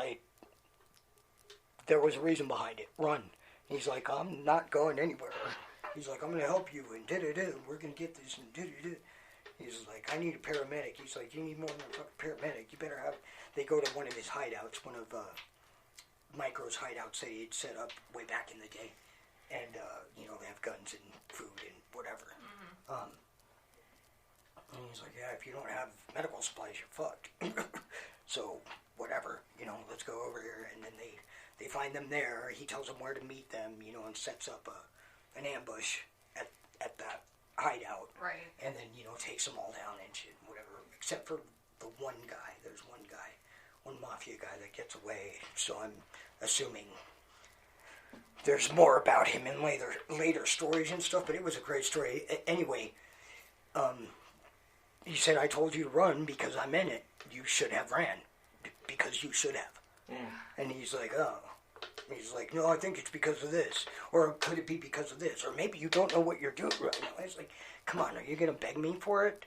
[SPEAKER 1] there was a reason behind it. Run. He's like, I'm not going anywhere. He's like, I'm going to help you, and da-da-da, we're going to get this, and da-da-da. He's like, I need a paramedic. He's like, you need more than a fucking paramedic. You better have... They go to one of his hideouts, one of Micro's hideouts they had set up way back in the day. And, they have guns and food and whatever. Mm-hmm. And he's like, yeah, if you don't have medical supplies, you're fucked. So, whatever, let's go over here. And then they find them there. He tells them where to meet them, and sets up an ambush at that hideout.
[SPEAKER 2] Right.
[SPEAKER 1] And then, takes them all down and shit, whatever. Except for the one guy. There's one mafia guy that gets away. So I'm assuming there's more about him in later stories and stuff, but it was a great story. Anyway, he said, I told you to run because I'm in it. You should have ran. because you should have. And he's like, oh. He's like, no, I think it's because of this. Or could it be because of this? Or maybe you don't know what you're doing right now. He's like, come on, are you going to beg me for it?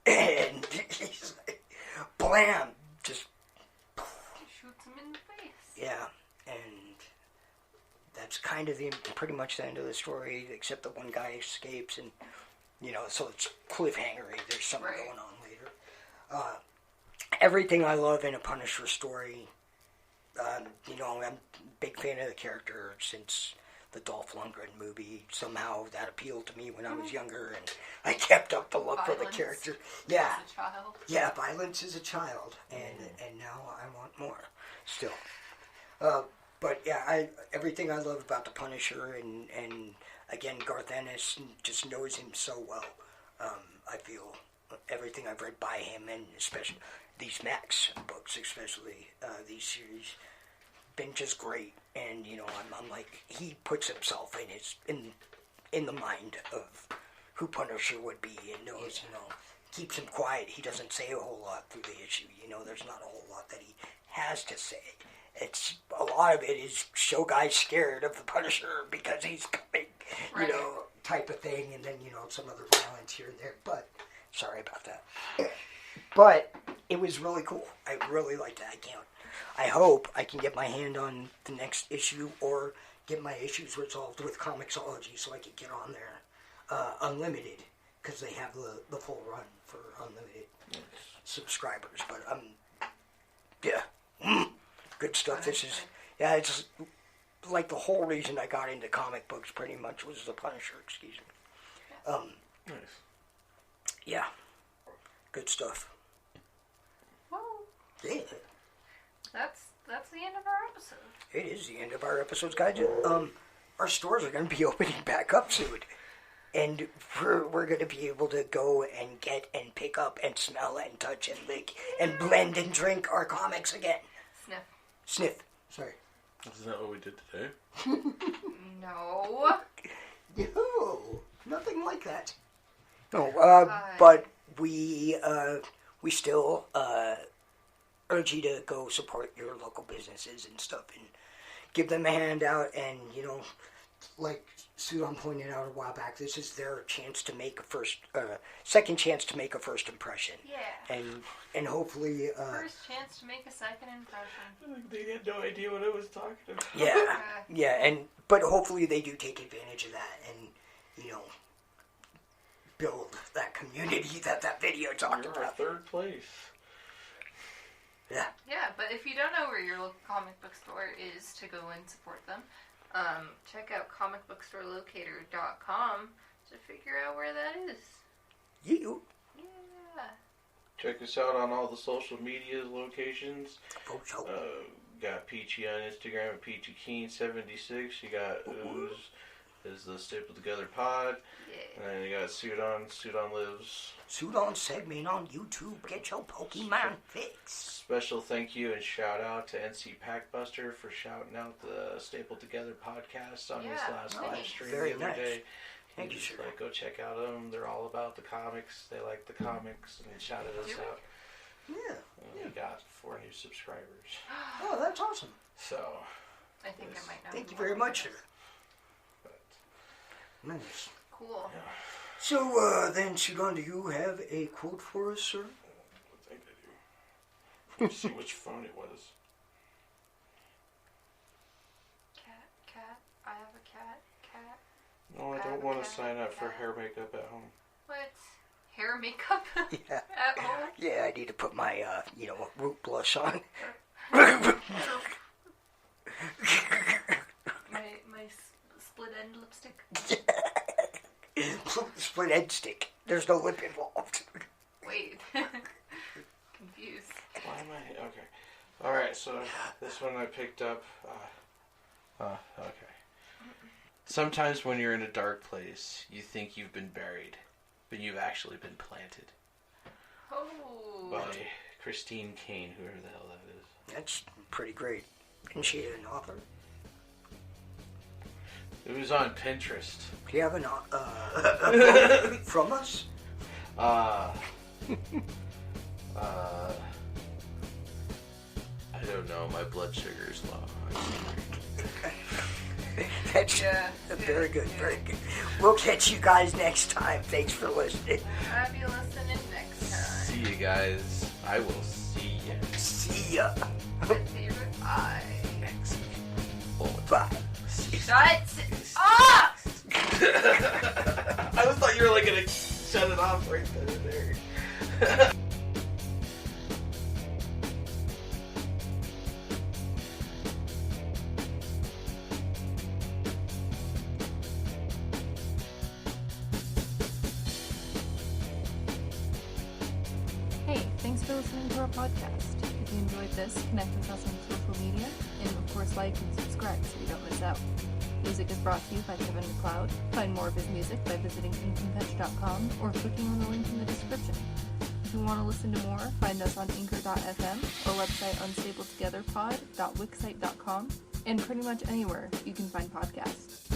[SPEAKER 1] And he's like, blam! Just
[SPEAKER 2] shoots him in the face.
[SPEAKER 1] yeah, and that's kind of pretty much the end of the story, except the one guy escapes, and, so it's cliffhangery. There's something going on later. Everything I love in a Punisher story. I'm a big fan of the character since the Dolph Lundgren movie. Somehow that appealed to me when I was younger, and I kept up the love for the character. Yeah,
[SPEAKER 2] as a child.
[SPEAKER 1] Yeah, violence as a child, and now I want more. Still, but yeah, everything I love about the Punisher, and again, Garth Ennis just knows him so well. I feel everything I've read by him, and especially these Max books, especially these series, been just great. And I'm like, he puts himself in the mind of who Punisher would be, and knows, keeps him quiet. He doesn't say a whole lot through the issue. There's not a whole lot that he has to say. It's a lot of it is show guys scared of the Punisher because he's coming, type of thing, and then some other violence here and there. But sorry about that. But it was really cool. I really liked it. I hope I can get my hand on the next issue or get my issues resolved with Comixology so I can get on there unlimited, because they have the full run for unlimited subscribers. But good stuff. It's like the whole reason I got into comic books pretty much was the Punisher. Excuse me.
[SPEAKER 3] Nice.
[SPEAKER 1] Yeah, good stuff.
[SPEAKER 2] Well,
[SPEAKER 1] Yeah.
[SPEAKER 2] That's the end of our episode.
[SPEAKER 1] It is the end of our episodes, guys. Our stores are going to be opening back up soon. And we're going to be able to go and get and pick up and smell and touch and lick and blend and drink our comics again. Sniff. Sorry.
[SPEAKER 3] Isn't that what we did today?
[SPEAKER 2] No.
[SPEAKER 1] No, nothing like that. No, but we still urge you to go support your local businesses and stuff and give them a handout. And like Sudan pointed out a while back, this is their chance to make a second chance to make a first impression.
[SPEAKER 2] Yeah.
[SPEAKER 1] And hopefully
[SPEAKER 2] first chance to make a second impression.
[SPEAKER 3] They had no idea what I was talking about.
[SPEAKER 1] Yeah, but hopefully they do take advantage of that and build that community that video talked
[SPEAKER 3] You're
[SPEAKER 1] about.
[SPEAKER 3] Third place.
[SPEAKER 1] Yeah.
[SPEAKER 2] Yeah, but if you don't know where your local comic book store is to go and support them, check out comicbookstorelocator.com to figure out where that is.
[SPEAKER 1] You.
[SPEAKER 2] Yeah.
[SPEAKER 3] Check us out on all the social media locations. Got Peachy on Instagram at PeachyKeen76. You got Ooze is the Staple Together Pod.
[SPEAKER 2] Yeah.
[SPEAKER 3] And then you got Sudan Lives.
[SPEAKER 1] Sudan segment on YouTube. Get your Pokemon fix.
[SPEAKER 3] Special thank you and shout out to NC Packbuster for shouting out the Staple Together podcast on his last live stream the other day.
[SPEAKER 1] Thank you, sir.
[SPEAKER 3] Go check out them. They're all about the comics. They like the comics and shouted us out.
[SPEAKER 1] Yeah.
[SPEAKER 3] We got 4 new subscribers.
[SPEAKER 1] Oh, that's awesome.
[SPEAKER 3] So,
[SPEAKER 2] I think I might know.
[SPEAKER 1] Thank you very much, sir.
[SPEAKER 3] but,
[SPEAKER 1] Nice.
[SPEAKER 2] Cool.
[SPEAKER 3] yeah.
[SPEAKER 1] So, then, Sudan, do you have a quote for us, sir?
[SPEAKER 3] I think I do. Let's see which phone it was.
[SPEAKER 2] Cat. I have a cat.
[SPEAKER 3] No, I don't want to sign up for hair makeup at home.
[SPEAKER 2] What? Hair makeup?
[SPEAKER 1] Yeah.
[SPEAKER 2] At home?
[SPEAKER 1] Yeah, I need to put my, root blush on.
[SPEAKER 2] My split end lipstick.
[SPEAKER 1] Split end stick. There's no lip involved.
[SPEAKER 2] Wait. Confused.
[SPEAKER 3] Why am I... Okay. Alright, so this one I picked up. Okay. Sometimes when you're in a dark place, you think you've been buried, but you've actually been planted.
[SPEAKER 2] Oh.
[SPEAKER 3] By Christine Kane, whoever the hell that is.
[SPEAKER 1] That's pretty great. Isn't she an author?
[SPEAKER 3] It was on Pinterest.
[SPEAKER 1] Do you have an quote from us?
[SPEAKER 4] I don't know. My blood sugar is low.
[SPEAKER 1] That's very good, very good. We'll catch you guys next time. Thanks for listening.
[SPEAKER 2] I'll be listening next time.
[SPEAKER 4] See you guys. I will see you.
[SPEAKER 1] See ya.
[SPEAKER 2] My favorite pie.
[SPEAKER 1] Bye.
[SPEAKER 2] Shut up!
[SPEAKER 4] I thought you were like gonna shut it off right then and there.
[SPEAKER 2] Hey, thanks for listening to our podcast. If you enjoyed this, connect with us on social media, and of course like and subscribe so you don't miss out. Music is brought to you by Kevin MacLeod. Find more of his music by visiting incompetch.com or clicking on the link in the description. If you want to listen to more, find us on anchor.fm, our website unstabletogetherpod.wixsite.com, and pretty much anywhere you can find podcasts.